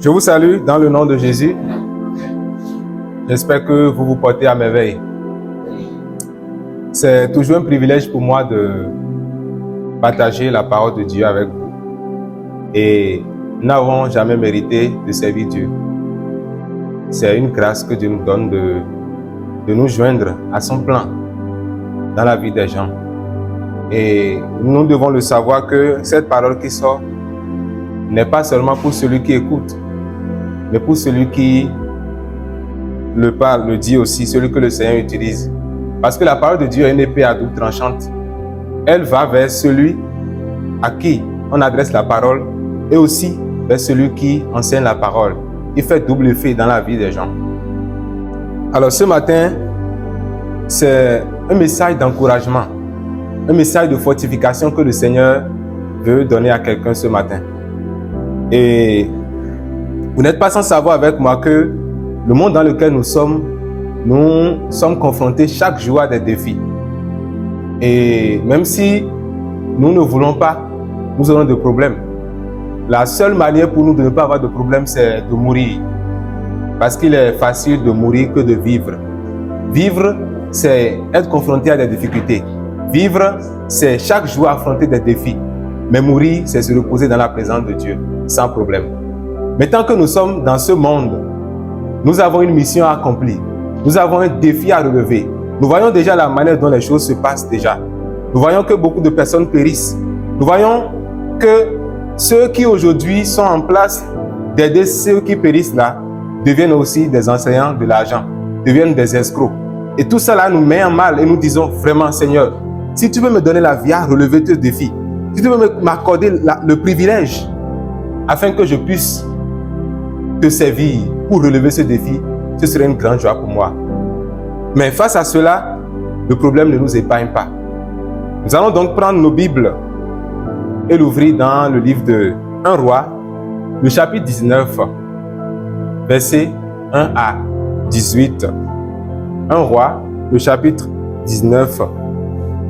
Je vous salue dans le nom de Jésus. J'espère que vous vous portez à merveille. C'est toujours un privilège pour moi de partager la parole de Dieu avec vous. Et nous n'avons jamais mérité de servir Dieu. C'est une grâce que Dieu nous donne de nous joindre à son plan dans la vie des gens. Et nous devons le savoir que cette parole qui sort n'est pas seulement pour celui qui écoute, mais pour celui qui le parle, le dit aussi, celui que le Seigneur utilise. Parce que la parole de Dieu est une épée à double tranchante. Elle va vers celui à qui on adresse la parole et aussi vers celui qui enseigne la parole. Il fait double effet dans la vie des gens. Alors ce matin, c'est un message d'encouragement, un message de fortification que le Seigneur veut donner à quelqu'un ce matin. Et vous n'êtes pas sans savoir avec moi que le monde dans lequel nous sommes confrontés chaque jour à des défis. Et même si nous ne voulons pas, nous aurons des problèmes. La seule manière pour nous de ne pas avoir de problème, c'est de mourir. Parce qu'il est facile de mourir que de vivre. Vivre, c'est être confronté à des difficultés. Vivre, c'est chaque jour affronter des défis. Mais mourir, c'est se reposer dans la présence de Dieu, sans problème. Mais tant que nous sommes dans ce monde, nous avons une mission à accomplir. Nous avons un défi à relever. Nous voyons déjà la manière dont les choses se passent déjà. Nous voyons que beaucoup de personnes périssent. Nous voyons que ceux qui aujourd'hui sont en place d'aider ceux qui périssent là, deviennent aussi des enseignants de l'argent, deviennent des escrocs. Et tout ça là nous met en mal et nous disons vraiment, Seigneur, si tu veux me donner la vie à relever ce défi, si tu veux m'accorder le privilège afin que je puisse te servir pour relever ce défi, ce serait une grande joie pour moi. Mais face à cela, le problème ne nous épargne pas. Nous allons donc prendre nos Bibles et l'ouvrir dans le livre de 1 Roi, le chapitre 19, versets 1 à 18. 1 Roi, le chapitre 19,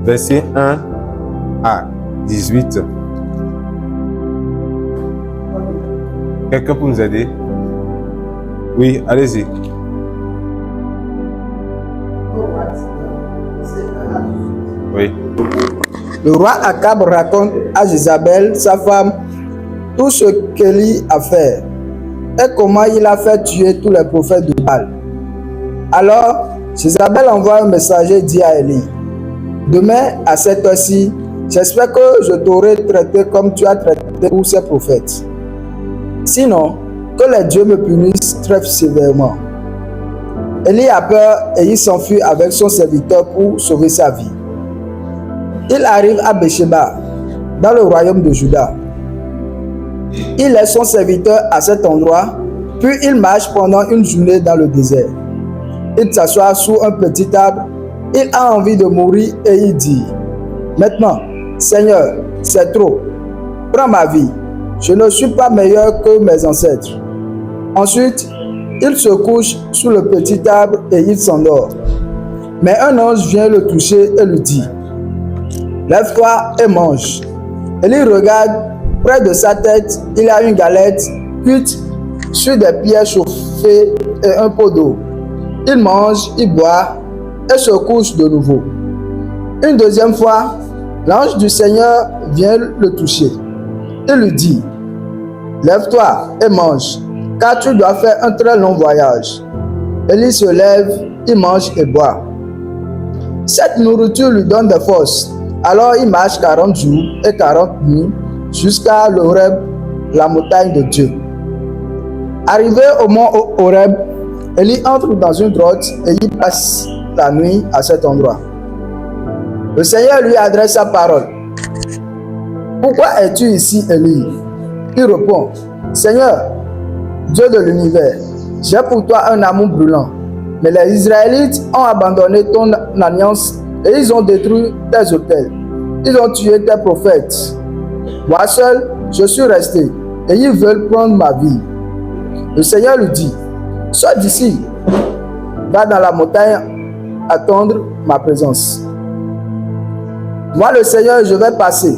versets 1 à 18. Quelqu'un peut nous aider? Oui, allez-y. Oui. Le roi Akab raconte à Jézabel, sa femme, tout ce qu'Élie a fait et comment il a fait tuer tous les prophètes de Baal. Alors, Jézabel envoie un messager dit à Élie: demain à cette heure-ci, j'espère que je t'aurai traité comme tu as traité tous ces prophètes. Sinon, que les dieux me punissent très sévèrement. Élie a peur et il s'enfuit avec son serviteur pour sauver sa vie. Il arrive à Béersheba, dans le royaume de Juda. Il laisse son serviteur à cet endroit, puis il marche pendant une journée dans le désert. Il s'assoit sous un petit arbre, il a envie de mourir et il dit: maintenant, Seigneur, c'est trop, prends ma vie, je ne suis pas meilleur que mes ancêtres. Ensuite, il se couche sous le petit arbre et il s'endort. Mais un ange vient le toucher et lui dit: lève-toi et mange. Et il regarde, près de sa tête, il y a une galette cuite sur des pierres chauffées et un pot d'eau. Il mange, il boit et se couche de nouveau. Une deuxième fois, l'ange du Seigneur vient le toucher. Il lui dit: lève-toi et mange, car tu dois faire un très long voyage. Élie se lève, il mange et boit. Cette nourriture lui donne des forces. Alors il marche 40 jours et 40 nuits jusqu'à l'Horeb, la montagne de Dieu. Arrivé au mont Horeb, Élie entre dans une grotte et il passe la nuit à cet endroit. Le Seigneur lui adresse sa parole. Pourquoi es-tu ici, Élie? Il répond: Seigneur, Dieu de l'univers, j'ai pour toi un amour brûlant. Mais les Israélites ont abandonné ton alliance et ils ont détruit tes autels. Ils ont tué tes prophètes. Moi seul, je suis resté et ils veulent prendre ma vie. Le Seigneur lui dit: sors d'ici, va dans la montagne attendre ma présence. Moi, le Seigneur, je vais passer.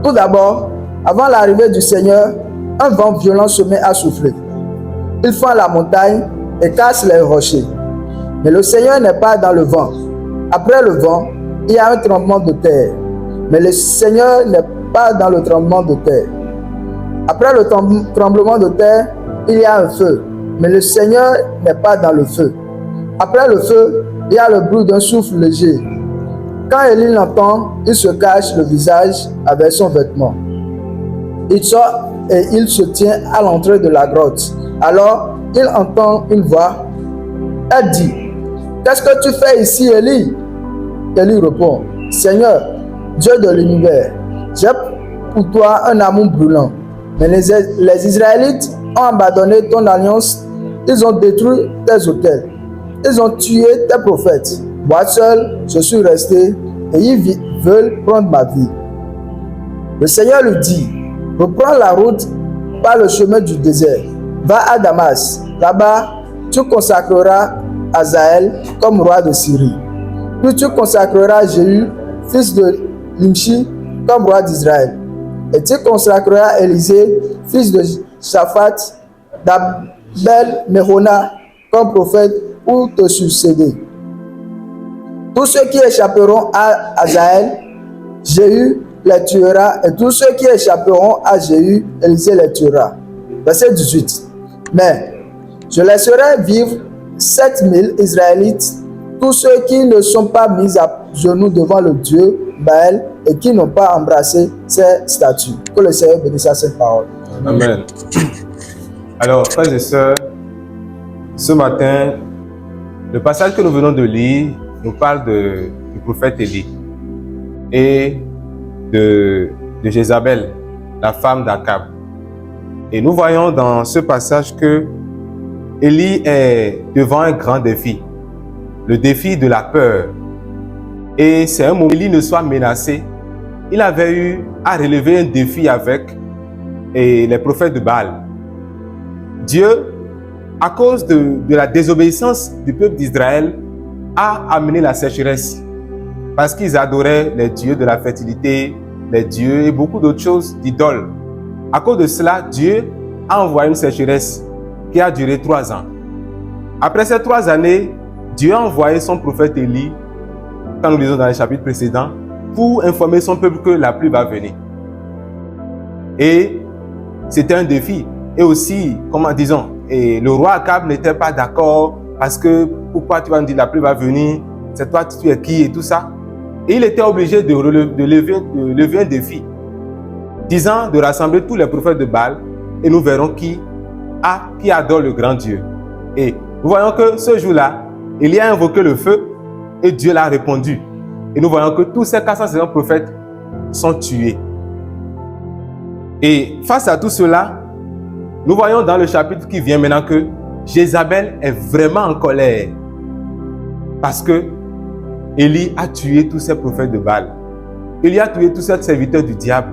Tout d'abord, avant l'arrivée du Seigneur, un vent violent se met à souffler. ils font la montagne et cassent les rochers. Mais le Seigneur n'est pas dans le vent. Après le vent, il y a un tremblement de terre. Mais le Seigneur n'est pas dans le tremblement de terre. Après le tremblement de terre, il y a un feu. Mais le Seigneur n'est pas dans le feu. Après le feu, il y a le bruit d'un souffle léger. Quand Élie l'entend, il se cache le visage avec son vêtement. Il sort et il se tient à l'entrée de la grotte. Alors, il entend une voix. Elle dit, « Qu'est-ce que tu fais ici, Élie ?» Élie répond, « Seigneur, Dieu de l'univers, j'ai pour toi un amour brûlant. Mais les Israélites ont abandonné ton alliance. Ils ont détruit tes autels. Ils ont tué tes prophètes. Moi seul, je suis resté et ils veulent prendre ma vie. » Le Seigneur lui dit, « Reprends la route par le chemin du désert. Va à Damas. Là-bas, tu consacreras Hazaël comme roi de Syrie. Puis tu consacreras Jéhu, fils de Nimshi, comme roi d'Israël. Et tu consacreras Élisée, fils de Shaphat, d'Abel Mehona, comme prophète pour te succéder. Tous ceux qui échapperont à Hazaël, Jéhu les tuera, et tous ceux qui échapperont à Jéhu, Élisée les tuera. » Verset 18. Mais je laisserai vivre 7000 Israélites, tous ceux qui ne sont pas mis à genoux devant le Dieu Baal et qui n'ont pas embrassé ses statuts. Que le Seigneur bénisse sa sainte parole. Amen. Alors, frères et sœurs, ce matin, le passage que nous venons de lire nous parle du prophète Élie et de Jézabel, la femme d'Akab. Et nous voyons dans ce passage que Élie est devant un grand défi, le défi de la peur. Et c'est un moment où Élie ne soit menacé. Il avait eu à relever un défi avec les prophètes de Baal. Dieu, à cause de la désobéissance du peuple d'Israël, a amené la sécheresse. Parce qu'ils adoraient les dieux de la fertilité, les dieux et beaucoup d'autres choses d'idoles. À cause de cela, Dieu a envoyé une sécheresse qui a duré 3 ans. Après ces 3 années, Dieu a envoyé son prophète Élie, quand nous lisons dans les chapitres précédents, pour informer son peuple que la pluie va venir. Et c'était un défi. Et aussi, et le roi Akab n'était pas d'accord parce que pourquoi tu vas nous dire la pluie va venir, c'est toi tu es qui et tout ça. Et il était obligé de lever un défi, disant de rassembler tous les prophètes de Baal et nous verrons qui adore le grand Dieu. Et nous voyons que ce jour-là, il a invoqué le feu et Dieu l'a répondu. Et nous voyons que tous ces 450 prophètes sont tués. Et face à tout cela, nous voyons dans le chapitre qui vient maintenant que Jézabel est vraiment en colère parce que Élie a tué tous ces prophètes de Baal. Élie a tué tous ces serviteurs du diable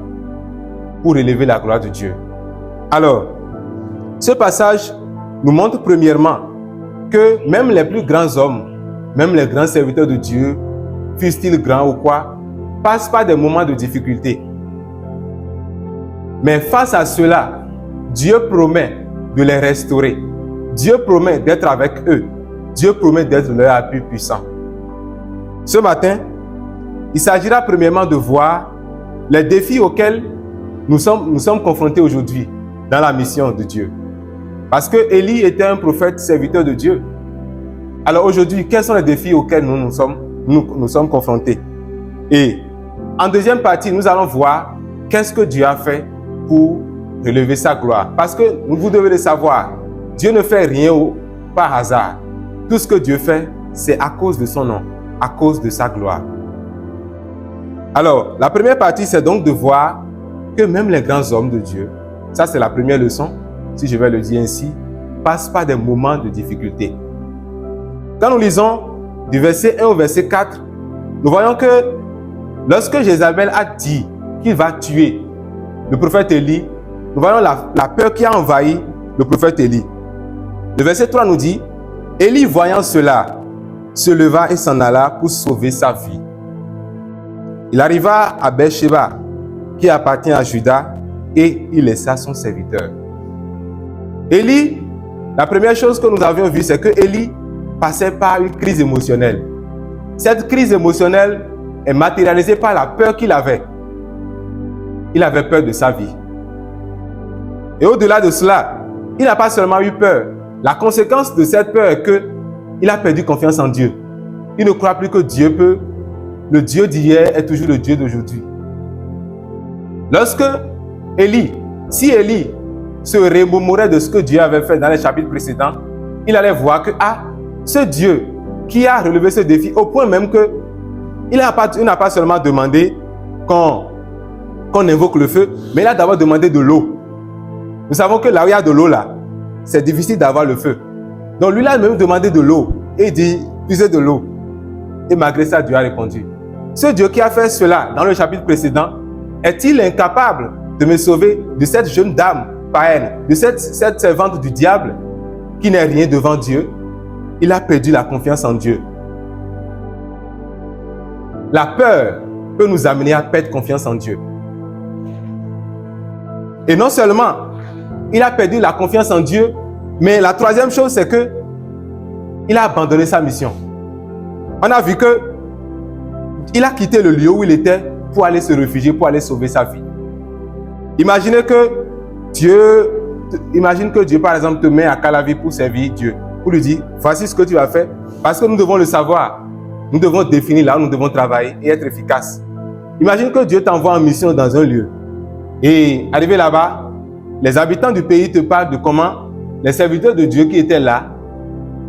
pour élever la gloire de Dieu. Alors, ce passage nous montre premièrement que même les plus grands hommes, même les grands serviteurs de Dieu, fussent-ils grands ou quoi, passent par des moments de difficulté. Mais face à cela, Dieu promet de les restaurer. Dieu promet d'être avec eux. Dieu promet d'être leur appui puissant. Ce matin, il s'agira premièrement de voir les défis auxquels nous sommes confrontés aujourd'hui dans la mission de Dieu. Parce que Élie était un prophète serviteur de Dieu. Alors aujourd'hui, quels sont les défis auxquels nous sommes confrontés? Et en deuxième partie, nous allons voir qu'est-ce que Dieu a fait pour relever sa gloire. Parce que vous devez le savoir, Dieu ne fait rien par hasard. Tout ce que Dieu fait, c'est à cause de son nom, à cause de sa gloire. Alors, la première partie, c'est donc de voir que même les grands hommes de Dieu, ça c'est la première leçon, si je vais le dire ainsi, passent par des moments de difficulté. Quand nous lisons du verset 1 au verset 4, nous voyons que lorsque Jézabel a dit qu'il va tuer le prophète Élie, nous voyons la peur qui a envahi le prophète Élie. Le verset 3 nous dit, Élie voyant cela, se leva et s'en alla pour sauver sa vie. Il arriva à Beersheba, qui appartient à Juda, et il laissa son serviteur. Élie La première chose que nous avions vue, c'est que Élie passait par une crise émotionnelle. Cette crise émotionnelle est matérialisée par la peur qu'il avait. Il avait peur de sa vie. Et au-delà de cela, il n'a pas seulement eu peur. La conséquence de cette peur est qu'il a perdu confiance en Dieu. Il ne croit plus que Dieu peut. Le Dieu d'hier est toujours le Dieu d'aujourd'hui. Lorsque si Élie se remémorait de ce que Dieu avait fait dans les chapitres précédents, il allait voir que ce Dieu qui a relevé ce défi au point même que il n'a pas seulement demandé qu'on invoque le feu, mais il a d'abord demandé de l'eau. Nous savons que là où il y a de l'eau là, c'est difficile d'avoir le feu. Donc lui il a même demandé de l'eau et il dit puisez de l'eau. Et malgré ça, Dieu a répondu. Ce Dieu qui a fait cela dans le chapitre précédent, est-il incapable de me sauver de cette jeune dame païenne, de cette servante du diable qui n'est rien devant Dieu? Il a perdu la confiance en Dieu. La peur peut nous amener à perdre confiance en Dieu. Et non seulement il a perdu la confiance en Dieu, mais la troisième chose, c'est que il a abandonné sa mission. On a vu que il a quitté le lieu où il était pour aller se réfugier, pour aller sauver sa vie. Imagine que Dieu, par exemple, te met à Calavi pour servir Dieu, pour lui dire, voici ce que tu vas faire, parce que nous devons le savoir. Nous devons définir là où nous devons travailler et être efficaces. Imagine que Dieu t'envoie en mission dans un lieu. Et arrivé là-bas, les habitants du pays te parlent de comment les serviteurs de Dieu qui étaient là,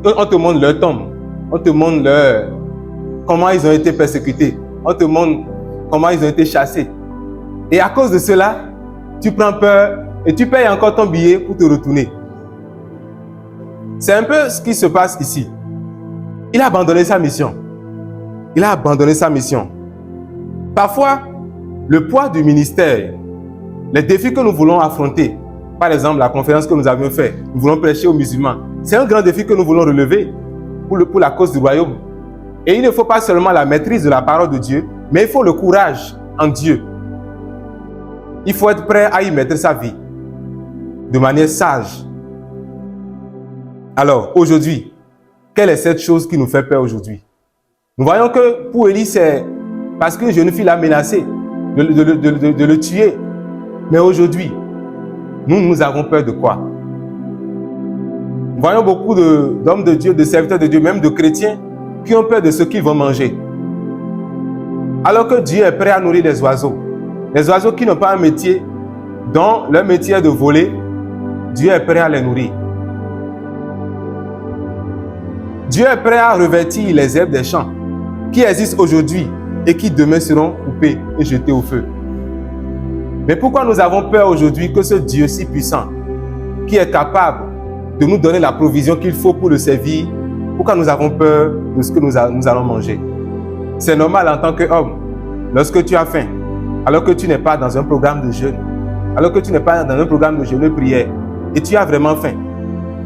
on te montre leur tombe, on te montre comment ils ont été persécutés, on te montre comment ils ont été chassés. Et à cause de cela, tu prends peur et tu payes encore ton billet pour te retourner. C'est un peu ce qui se passe ici. Il a abandonné sa mission. Il a abandonné sa mission. Parfois, le poids du ministère, les défis que nous voulons affronter, par exemple la conférence que nous avions faite, nous voulons prêcher aux musulmans, c'est un grand défi que nous voulons relever pour la cause du royaume. Et il ne faut pas seulement la maîtrise de la parole de Dieu, mais il faut le courage en Dieu. Il faut être prêt à y mettre sa vie de manière sage. Alors, aujourd'hui, quelle est cette chose qui nous fait peur aujourd'hui? Nous voyons que pour Élie, c'est parce qu'une jeune fille l'a menacé de le tuer. Mais aujourd'hui, nous avons peur de quoi? Nous voyons beaucoup d'hommes de Dieu, de serviteurs de Dieu, même de chrétiens, qui ont peur de ce qu'ils vont manger. Alors que Dieu est prêt à nourrir les oiseaux. Les oiseaux qui n'ont pas un métier, dont leur métier est de voler, Dieu est prêt à les nourrir. Dieu est prêt à revêtir les herbes des champs qui existent aujourd'hui et qui demain seront coupées et jetées au feu. Mais pourquoi nous avons peur aujourd'hui que ce Dieu si puissant, qui est capable de nous donner la provision qu'il faut pour le servir, pourquoi nous avons peur de ce que nous allons manger? C'est normal en tant qu'homme, lorsque tu as faim, alors que tu n'es pas dans un programme de jeûne, alors que tu n'es pas dans un programme de jeûne et prière, et tu as vraiment faim.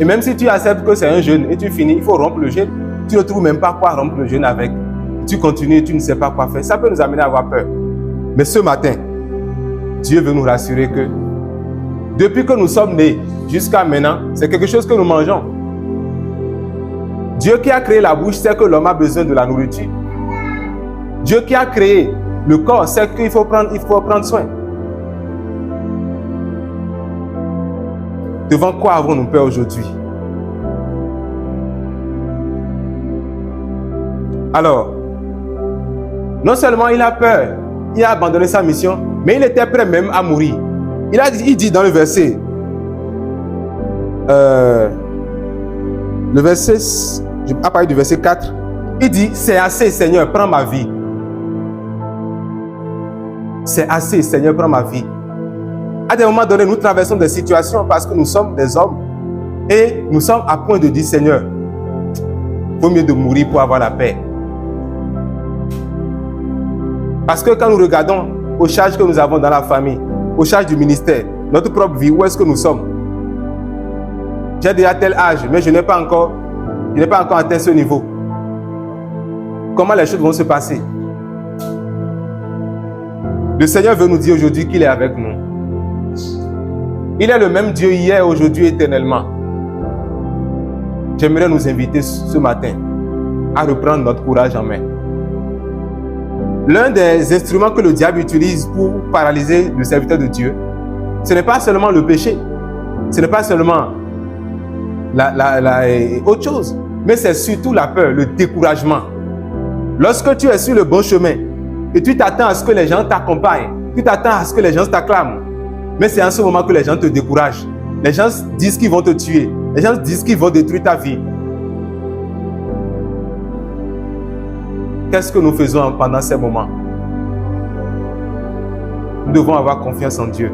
Et même si tu acceptes que c'est un jeûne et tu finis, il faut rompre le jeûne, tu ne trouves même pas quoi rompre le jeûne avec. Tu continues et tu ne sais pas quoi faire. Ça peut nous amener à avoir peur. Mais ce matin, Dieu veut nous rassurer que depuis que nous sommes nés jusqu'à maintenant, c'est quelque chose que nous mangeons. Dieu qui a créé la bouche sait que l'homme a besoin de la nourriture. Dieu qui a créé le corps sait qu'il faut prendre soin. Devant quoi avons-nous peur aujourd'hui? Alors, non seulement il a peur, il a abandonné sa mission, mais il était prêt même à mourir. Il dit dans le verset, à partir du verset 4, il dit, c'est assez Seigneur, prends ma vie. C'est assez Seigneur, prends ma vie. À des moments donnés, nous traversons des situations parce que nous sommes des hommes et nous sommes à point de dire, Seigneur, il vaut mieux de mourir pour avoir la paix. Parce que quand nous regardons aux charges que nous avons dans la famille, aux charges du ministère, notre propre vie, où est-ce que nous sommes? J'ai déjà tel âge, mais je n'ai pas encore atteint ce niveau. Comment les choses vont se passer? Le Seigneur veut nous dire aujourd'hui qu'il est avec nous. Il est le même Dieu hier, aujourd'hui, éternellement. j'aimerais nous inviter ce matin à reprendre notre courage en main. L'un des instruments que le diable utilise pour paralyser le serviteur de Dieu, ce n'est pas seulement le péché, ce n'est pas seulement autre chose, mais c'est surtout la peur, le découragement. Lorsque tu es sur le bon chemin et tu t'attends à ce que les gens t'accompagnent, tu t'attends à ce que les gens t'acclament, mais c'est en ce moment que les gens te découragent. Les gens disent qu'ils vont te tuer, les gens disent qu'ils vont détruire ta vie. Qu'est-ce que nous faisons pendant ces moments? Nous devons avoir confiance en Dieu.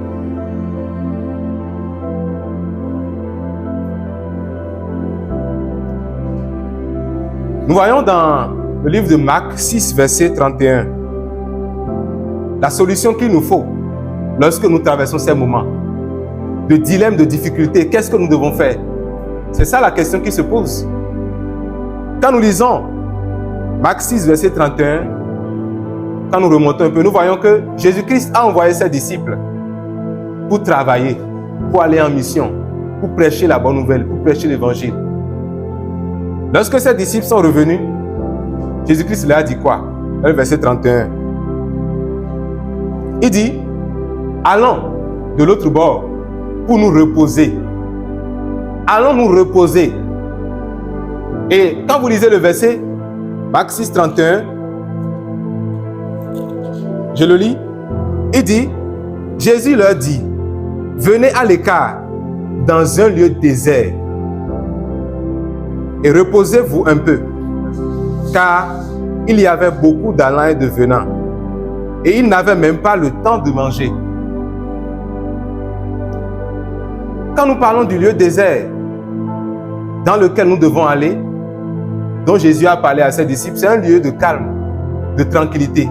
Nous voyons dans le livre de Marc 6, verset 31, la solution qu'il nous faut lorsque nous traversons ces moments de dilemme, de difficulté. Qu'est-ce que nous devons faire? C'est ça la question qui se pose. Quand nous lisons Marc 6, verset 31, quand nous remontons un peu, nous voyons que Jésus-Christ a envoyé ses disciples pour travailler, pour aller en mission, pour prêcher la bonne nouvelle, pour prêcher l'évangile. Lorsque ses disciples sont revenus, Jésus-Christ leur a dit quoi? Le verset 31. Il dit, allons de l'autre bord pour nous reposer. Allons nous reposer. Et quand vous lisez le verset, Marc 6, 31, je le lis. Il dit, Jésus leur dit, venez à l'écart dans un lieu désert et reposez-vous un peu, car il y avait beaucoup d'allants et de venants, et ils n'avaient même pas le temps de manger. Quand nous parlons du lieu désert dans lequel nous devons aller, dont Jésus a parlé à ses disciples, c'est un lieu de calme, de tranquillité,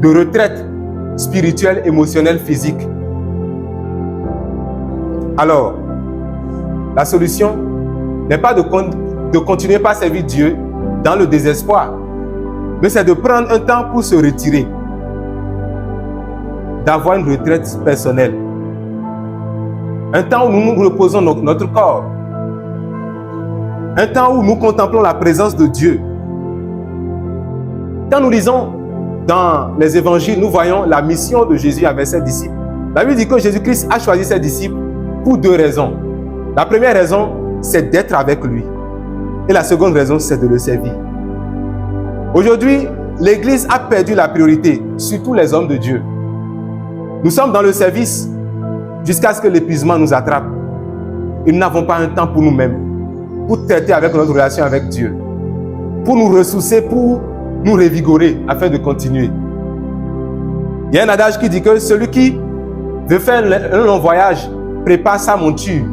de retraite spirituelle, émotionnelle, physique. Alors, la solution n'est pas de continuer par servir Dieu dans le désespoir, mais c'est de prendre un temps pour se retirer, d'avoir une retraite personnelle, un temps où nous reposons notre corps, un temps où nous contemplons la présence de Dieu. Quand nous lisons dans les évangiles, nous voyons la mission de Jésus avec ses disciples. La Bible dit que Jésus-Christ a choisi ses disciples pour deux raisons. La première raison, c'est d'être avec lui. Et la seconde raison, c'est de le servir. Aujourd'hui, l'Église a perdu la priorité, surtout les hommes de Dieu. Nous sommes dans le service jusqu'à ce que l'épuisement nous attrape. Et nous n'avons pas un temps pour nous-mêmes, pour traiter avec notre relation avec Dieu, pour nous ressourcer, pour nous revigorer afin de continuer. Il y a un adage qui dit que celui qui veut faire un long voyage prépare sa monture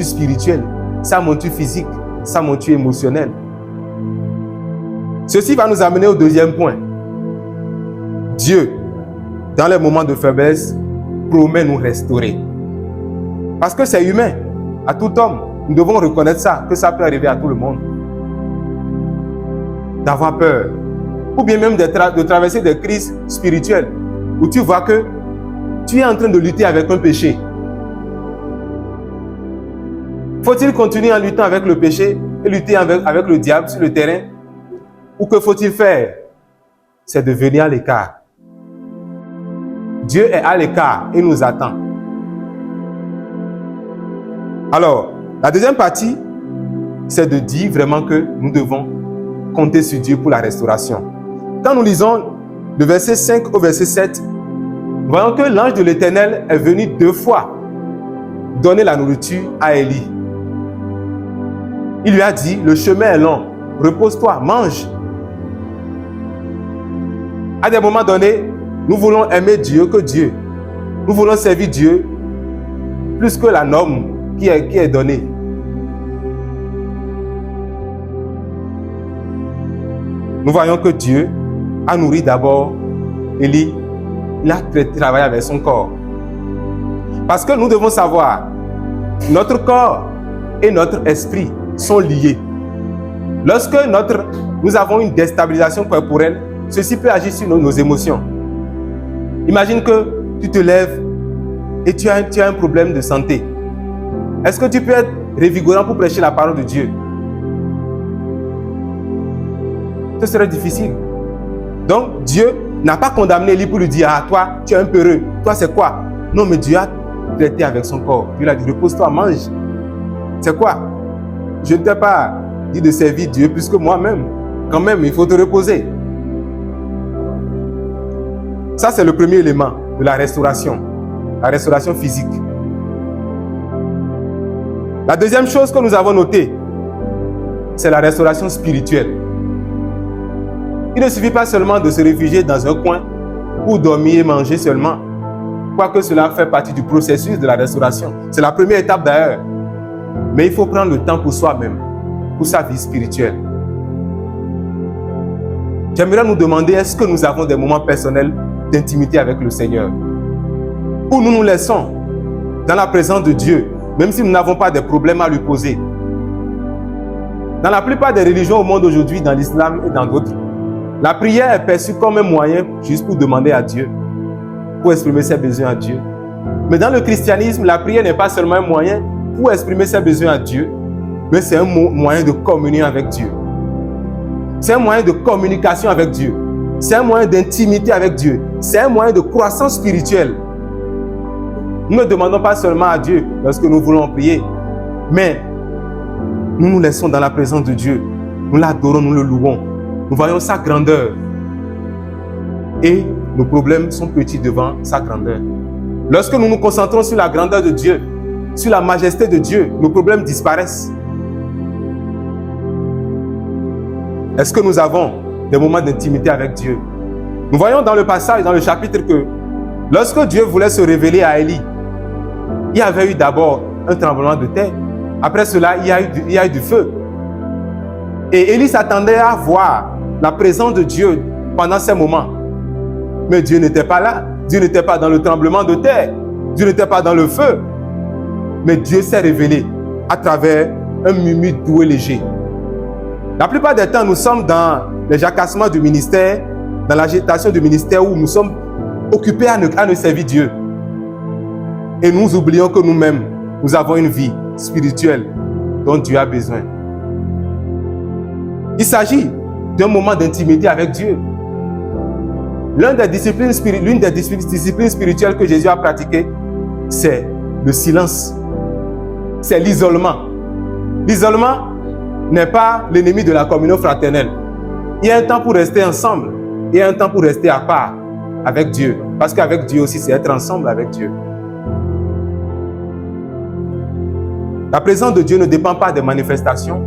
spirituelle, sa monture physique, sa monture émotionnelle. Ceci va nous amener au deuxième point. Dieu, dans les moments de faiblesse, promet nous restaurer. Parce que c'est humain, à tout homme. Nous devons reconnaître ça, que ça peut arriver à tout le monde. D'avoir peur, ou bien même de traverser des crises spirituelles, où tu vois que tu es en train de lutter avec un péché. Faut-il continuer en luttant avec le péché et lutter avec le diable sur le terrain? Ou que faut-il faire? C'est de venir à l'écart. Dieu est à l'écart et nous attend. Alors, la deuxième partie, c'est de dire vraiment que nous devons compter sur Dieu pour la restauration. Quand nous lisons le verset 5 au verset 7, nous voyons que l'ange de l'Éternel est venu 2 fois donner la nourriture à Élie. Il lui a dit, le chemin est long, repose-toi, mange. À des moments donnés, nous voulons aimer Dieu que Dieu. Nous voulons servir Dieu plus que la norme qui est donnée. Nous voyons que Dieu a nourri d'abord Élie. Il a travaillé avec son corps. Parce que nous devons savoir, notre corps et notre esprit sont liés. Lorsque nous avons une déstabilisation corporelle, ceci peut agir sur nos émotions. Imagine que tu te lèves et tu as un problème de santé. Est-ce que tu peux être revigorant pour prêcher la parole de Dieu. Ce serait difficile. Donc, Dieu n'a pas condamné Élie pour lui dire, ah, toi, tu es un peureux. Toi, c'est quoi? Non, mais Dieu a traité avec son corps. Dieu lui a dit, repose-toi, mange. C'est quoi? Je ne t'ai pas dit de servir Dieu plus que moi-même. Quand même, il faut te reposer. Ça, c'est le premier élément de la restauration physique. La deuxième chose que nous avons notée, c'est la restauration spirituelle. Il ne suffit pas seulement de se réfugier dans un coin pour dormir et manger seulement, quoique cela fait partie du processus de la restauration. C'est la première étape d'ailleurs. Mais il faut prendre le temps pour soi-même, pour sa vie spirituelle. J'aimerais nous demander, est-ce que nous avons des moments personnels d'intimité avec le Seigneur, où nous nous laissons dans la présence de Dieu, même si nous n'avons pas de problèmes à lui poser. Dans la plupart des religions au monde aujourd'hui, dans l'islam et dans d'autres, la prière est perçue comme un moyen juste pour demander à Dieu, pour exprimer ses besoins à Dieu. Mais dans le christianisme, la prière n'est pas seulement un moyen pour exprimer ses besoins à Dieu, mais c'est un moyen de communion avec Dieu. C'est un moyen de communication avec Dieu. C'est un moyen d'intimité avec Dieu. C'est un moyen de croissance spirituelle. Nous ne demandons pas seulement à Dieu lorsque nous voulons prier, mais nous nous laissons dans la présence de Dieu. Nous l'adorons, nous le louons. Nous voyons sa grandeur. Et nos problèmes sont petits devant sa grandeur. Lorsque nous nous concentrons sur la grandeur de Dieu, sur la majesté de Dieu, nos problèmes disparaissent. Est-ce que nous avons des moments d'intimité avec Dieu? Nous voyons dans le passage, dans le chapitre, que lorsque Dieu voulait se révéler à Élie, il y avait eu d'abord un tremblement de terre. Après cela, il y a eu du feu. Et Élie s'attendait à voir la présence de Dieu pendant ces moments. Mais Dieu n'était pas là. Dieu n'était pas dans le tremblement de terre. Dieu n'était pas dans le feu. Mais Dieu s'est révélé à travers un murmure doux et léger. La plupart des temps, nous sommes dans les jacassements du ministère, dans l'agitation du ministère où nous sommes occupés à ne servir Dieu. Et nous oublions que nous-mêmes, nous avons une vie spirituelle dont Dieu a besoin. Il s'agit d'un moment d'intimité avec Dieu. L'une des disciplines spirituelles que Jésus a pratiquées, c'est le silence. C'est l'isolement. L'isolement n'est pas l'ennemi de la communion fraternelle. Il y a un temps pour rester ensemble. Il y a un temps pour rester à part avec Dieu. Parce qu'avec Dieu aussi, c'est être ensemble avec Dieu. La présence de Dieu ne dépend pas des manifestations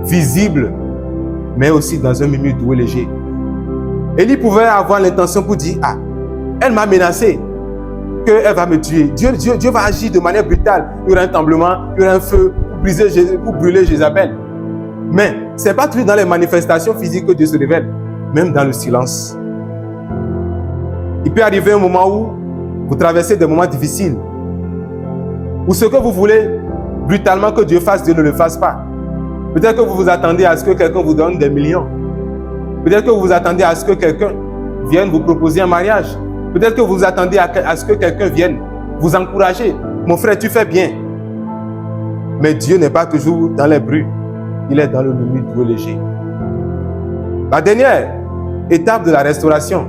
visibles, mais aussi dans un murmure doux et léger. Élie pouvait avoir l'intention pour dire, ah, elle m'a menacé qu'elle va me tuer. Dieu va agir de manière brutale. Il y aura un tremblement, il y aura un feu pour brûler Jézabel. Mais ce n'est pas toujours dans les manifestations physiques que Dieu se révèle, même dans le silence. Il peut arriver un moment où vous traversez des moments difficiles, où ce que vous voulez brutalement que Dieu fasse, Dieu ne le fasse pas. Peut-être que vous vous attendez à ce que quelqu'un vous donne des millions. Peut-être que vous vous attendez à ce que quelqu'un vienne vous proposer un mariage. Peut-être que vous vous attendez à ce que quelqu'un vienne vous encourager. Mon frère, tu fais bien. Mais Dieu n'est pas toujours dans les bruits. Il est dans le murmure doux et léger. La dernière étape de la restauration,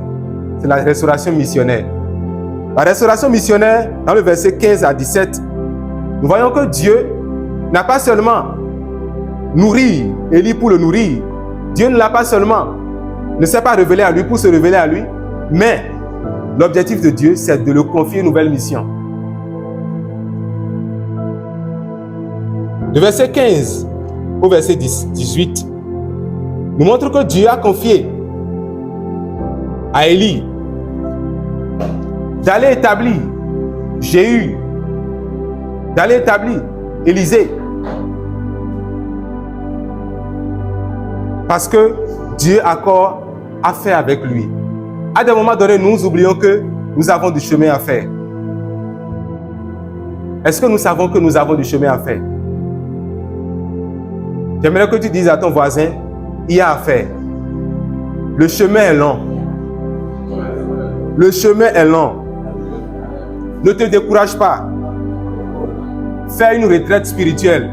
c'est la restauration missionnaire. La restauration missionnaire, dans le verset 15 à 17, nous voyons que Dieu n'a pas seulement nourri Élie pour le nourrir. Dieu ne l'a pas seulement, ne s'est pas révélé à lui pour se révéler à lui, mais l'objectif de Dieu, c'est de le confier une nouvelle mission. Le verset 15 au verset 18 nous montre que Dieu a confié à Élie d'aller établir Jéhu, d'aller établir Élisée. Parce que Dieu a encore à faire avec lui. À des moments donnés, nous oublions que nous avons du chemin à faire. Est-ce que nous savons que nous avons du chemin à faire? J'aimerais que tu dises à ton voisin, il y a à faire. Le chemin est long. Le chemin est long. Ne te décourage pas. Fais une retraite spirituelle.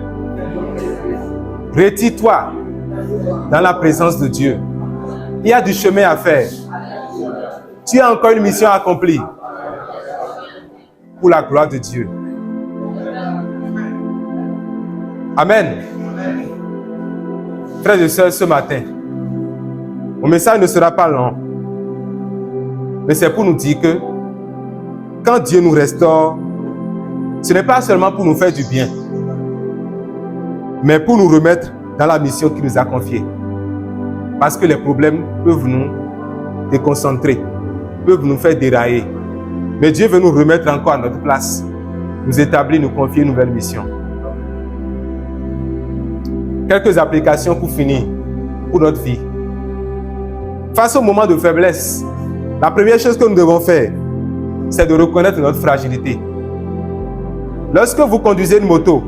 Retire-toi dans la présence de Dieu. Il y a du chemin à faire. Tu as encore une mission à accomplir pour la gloire de Dieu. Amen. Frères et sœurs, ce matin, mon message ne sera pas long, mais c'est pour nous dire que quand Dieu nous restaure, ce n'est pas seulement pour nous faire du bien, mais pour nous remettre dans la mission qu'il nous a confiée. Parce que les problèmes peuvent nous déconcentrer, peuvent nous faire dérailler. Mais Dieu veut nous remettre encore à notre place, nous établir, nous confier une nouvelle mission. Quelques applications pour finir, pour notre vie. Face au moment de faiblesse, la première chose que nous devons faire, c'est de reconnaître notre fragilité. Lorsque vous conduisez une moto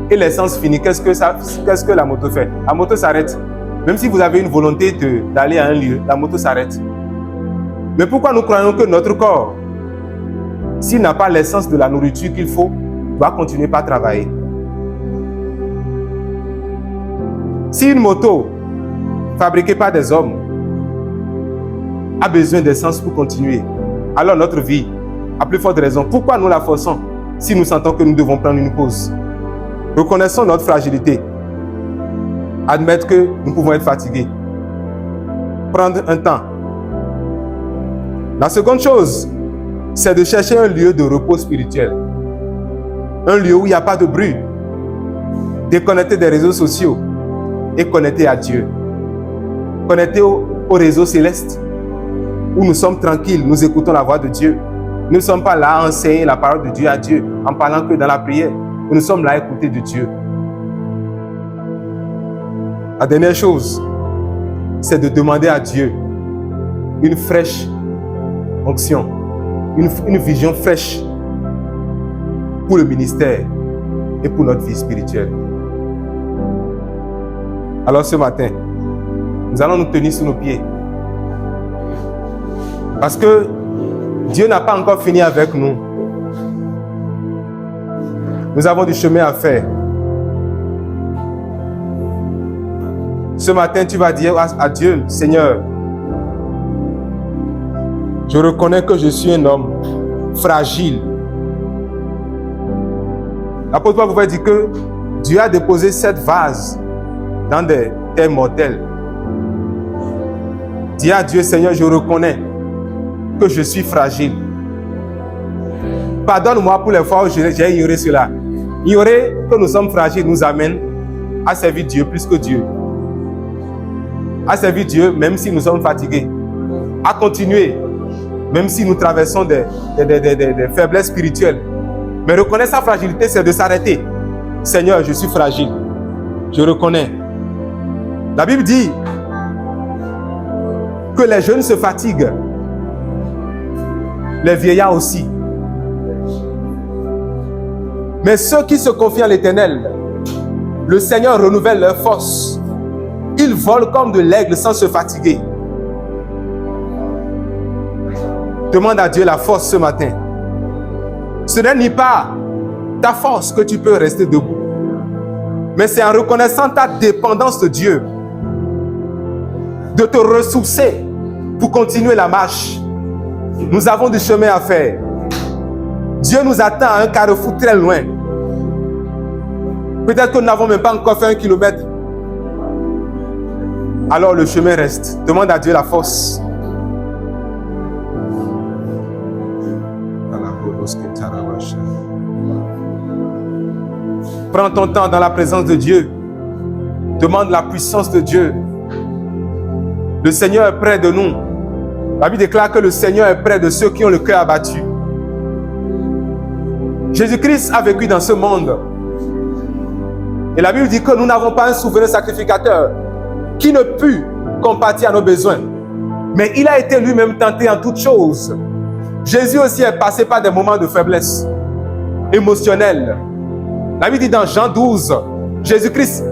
et l'essence finit, qu'est-ce que la moto fait? La moto s'arrête. Même si vous avez une volonté d'aller à un lieu, la moto s'arrête. Mais pourquoi nous croyons que notre corps, s'il n'a pas l'essence de la nourriture qu'il faut, doit continuer par travailler? Si une moto fabriquée par des hommes a besoin d'essence pour continuer, alors notre vie, à plus forte raison, pourquoi nous la forçons si nous sentons que nous devons prendre une pause? Reconnaissons notre fragilité. Admettre que nous pouvons être fatigués. Prendre un temps. La seconde chose, c'est de chercher un lieu de repos spirituel. Un lieu où il n'y a pas de bruit. Déconnecté des réseaux sociaux et connecté à Dieu. Connecté au réseau céleste où nous sommes tranquilles, nous écoutons la voix de Dieu. Nous ne sommes pas là à enseigner la parole de Dieu à Dieu en parlant que dans la prière. Nous sommes là à écouter de Dieu. La dernière chose, c'est de demander à Dieu une fraîche onction, une vision fraîche pour le ministère et pour notre vie spirituelle. Alors ce matin, nous allons nous tenir sur nos pieds. Parce que Dieu n'a pas encore fini avec nous. Nous avons du chemin à faire. Ce matin, tu vas dire à Dieu, Seigneur, je reconnais que je suis un homme fragile. L'apôtre Paul pouvait dire que Dieu a déposé 7 vases dans des terres mortelles. Dis à Dieu, Seigneur, je reconnais que je suis fragile. Pardonne-moi pour les fois où j'ai ignoré cela. Ignorer que nous sommes fragiles nous amène à servir Dieu plus que Dieu. À servir Dieu même si nous sommes fatigués. À continuer même si nous traversons des faiblesses spirituelles. Mais reconnaître sa fragilité, c'est de s'arrêter. Seigneur, je suis fragile. Je reconnais. La Bible dit que les jeunes se fatiguent. Les vieillards aussi. Mais ceux qui se confient à l'Éternel, le Seigneur renouvelle leur force. Ils volent comme de l'aigle sans se fatiguer. Demande à Dieu la force ce matin. Ce n'est ni pas ta force que tu peux rester debout, mais c'est en reconnaissant ta dépendance de Dieu, de te ressourcer pour continuer la marche. Nous avons du chemin à faire. Dieu nous attend à un carrefour très loin. Peut-être que nous n'avons même pas encore fait 1 kilomètre. Alors le chemin reste. Demande à Dieu la force. Prends ton temps dans la présence de Dieu. Demande la puissance de Dieu. Le Seigneur est près de nous. La Bible déclare que le Seigneur est près de ceux qui ont le cœur abattu. Jésus-Christ a vécu dans ce monde. Et la Bible dit que nous n'avons pas un souverain sacrificateur qui ne put compatir à nos besoins. Mais il a été lui-même tenté en toutes choses. Jésus aussi est passé par des moments de faiblesse émotionnelle. La Bible dit dans Jean 12, Jésus-Christ,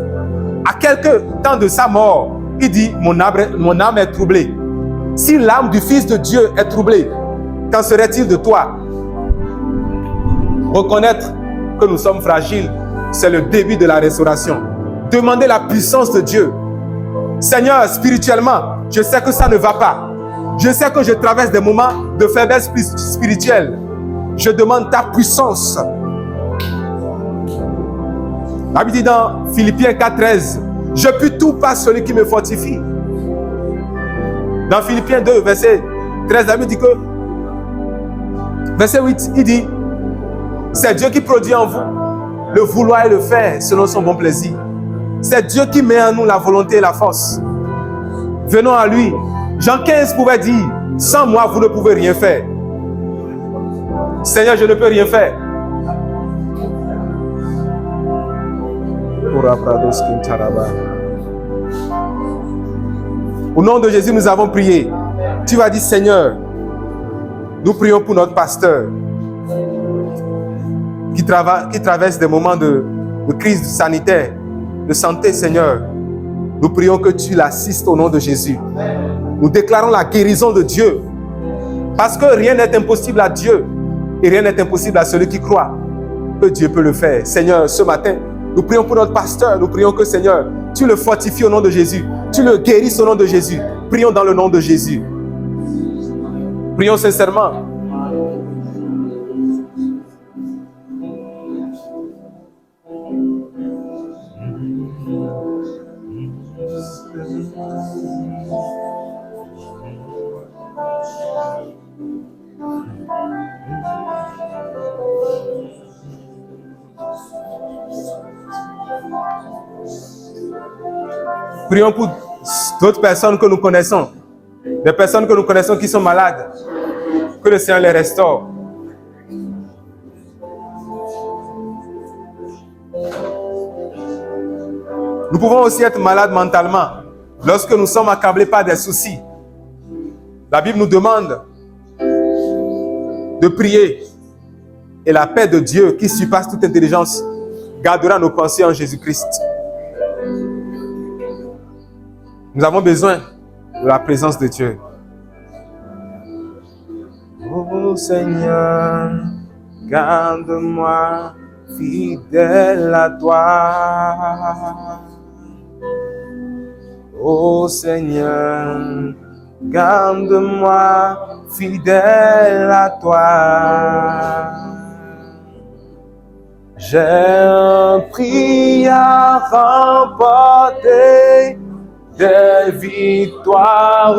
à quelques temps de sa mort, il dit, mon âme est troublée. Si l'âme du Fils de Dieu est troublée, qu'en serait-il de toi? Reconnaître que nous sommes fragiles, c'est le début de la restauration. Demandez la puissance de Dieu. Seigneur, spirituellement, je sais que ça ne va pas. Je sais que je traverse des moments de faiblesse spirituelle. Je demande ta puissance. La Bible dit dans Philippiens 4,13, je puis tout par celui qui me fortifie. Dans Philippiens 2, verset 13, la Bible dit que, verset 8, il dit, c'est Dieu qui produit en vous le vouloir et le faire selon son bon plaisir. C'est Dieu qui met en nous la volonté et la force. Venons à lui. Jean 15 pouvait dire, sans moi, vous ne pouvez rien faire. Seigneur, je ne peux rien faire. Au nom de Jésus, nous avons prié. Tu vas dire, Seigneur, nous prions pour notre pasteur qui traverse des moments de crise sanitaire, de santé, Seigneur. Nous prions que tu l'assistes au nom de Jésus. Nous déclarons la guérison de Dieu. Parce que rien n'est impossible à Dieu. Et rien n'est impossible à celui qui croit que Dieu peut le faire. Seigneur, ce matin, nous prions pour notre pasteur. Nous prions que, Seigneur, tu le fortifies au nom de Jésus. Tu le guérisses au nom de Jésus. Prions dans le nom de Jésus. Prions sincèrement. Prions pour d'autres personnes que nous connaissons. Des personnes que nous connaissons qui sont malades. Que le Seigneur les restaure. Nous pouvons aussi être malades mentalement lorsque nous sommes accablés par des soucis. La Bible nous demande de prier et la paix de Dieu qui surpasse toute intelligence gardera nos pensées en Jésus-Christ. Nous avons besoin de la présence de Dieu. Oh Seigneur, garde-moi fidèle à toi. Oh Seigneur, garde-moi fidèle à toi. J'ai un prix à remporter, des victoires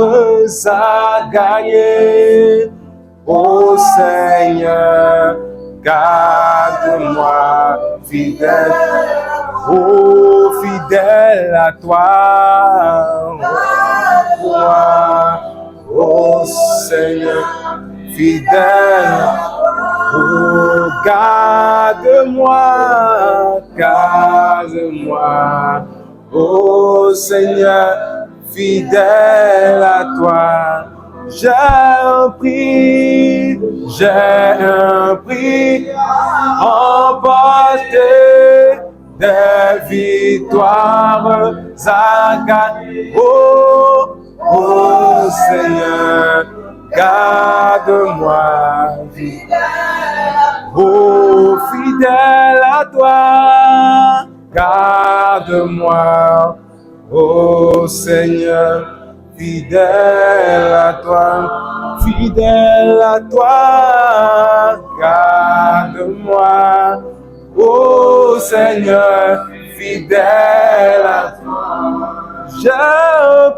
à gagner. Ô Seigneur, garde-moi fidèle, oh fidèle à toi. Ô Seigneur, fidèle, oh garde-moi, garde-moi. Ô Seigneur, fidèle à toi. J'ai un prix emporté, des victoires à gagner. Oh Seigneur, garde-moi, oh fidèle à toi, garde-moi, oh Seigneur, fidèle à toi, garde-moi, oh Seigneur, fidèle à toi. J'ai un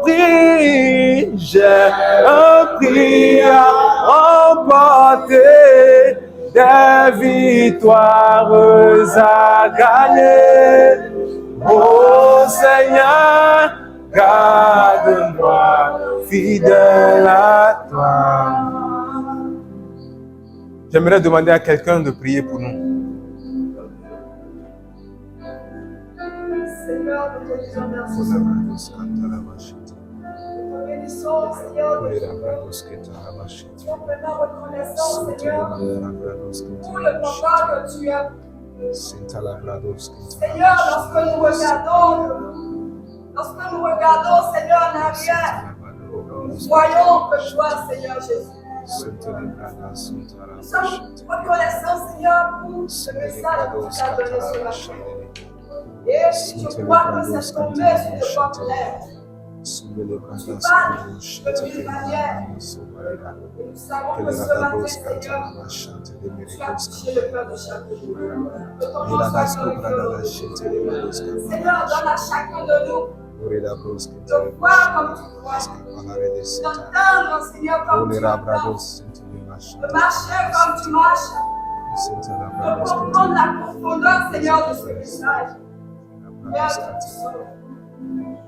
prix à remporter, des victoires à gagner. Oh Seigneur, garde-moi fidèle à toi. J'aimerais demander à quelqu'un de prier pour nous. Seigneur, nous te disons merci. Nous te bénissons, Seigneur, de nous sommes vraiment reconnaissants, Seigneur, pour le papa que tu as. Seigneur, lorsque nous regardons, Seigneur, en arrière, nous voyons que toi, Seigneur Jésus. Nous sommes reconnaissants, Seigneur, pour ce message que tu as donné ce matin. Et je crois que c'est tombé sur de bonnes lèvres. Tu parles de mille manières. Et nous savons que ce matin, Seigneur, tu as touché le cœur de chacun de nous. Que ton nom soit glorifié. Seigneur, donne à chacun de nous de voir comme tu vois, d'entendre, Seigneur, comme tu entends, de marcher comme tu marches, de comprendre la profondeur, Seigneur, de ce message.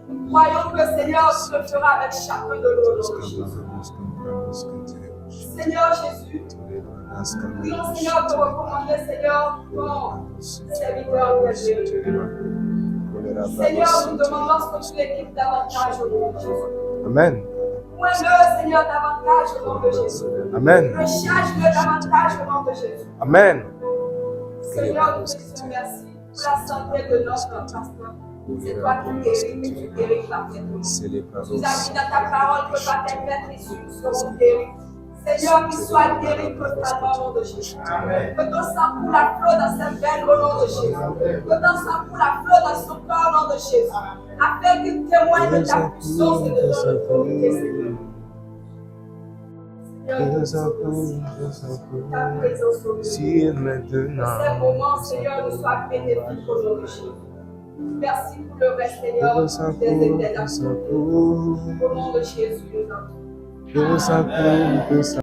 Nous croyons que, Seigneur, tu le feras avec chacun de nous. Seigneur Jésus, nous prions, Seigneur, de recommander, Seigneur, ton serviteur bien-aimé. Seigneur, nous demandons que tu l'équipes davantage au nom de Jésus. Amen. Point-le, Seigneur, davantage au nom de Jésus. Amen. Recharge-le davantage au nom de Jésus. Amen. Seigneur, nous te disons merci pour la santé de notre pasteur. C'est toi qui guéris et tu guéris parfaitement. Tu as dit dans ta parole que par tes maîtrises nous serons guéris. Seigneur, qu'il soit guéri totalement au nom de Jésus. Que ton sang coule à flot dans ses veines au nom de Jésus. Que ton sang coule à flot dans son corps au nom de Jésus. Afin qu'il témoigne de ta puissance et de ton autorité, Seigneur. Ta présence au milieu. Que ces moments, Seigneur, nous soient bénéfiques au nom de Jésus. Merci pour le reste, Seigneur, des éternels. Au nom de Jésus, nous avons.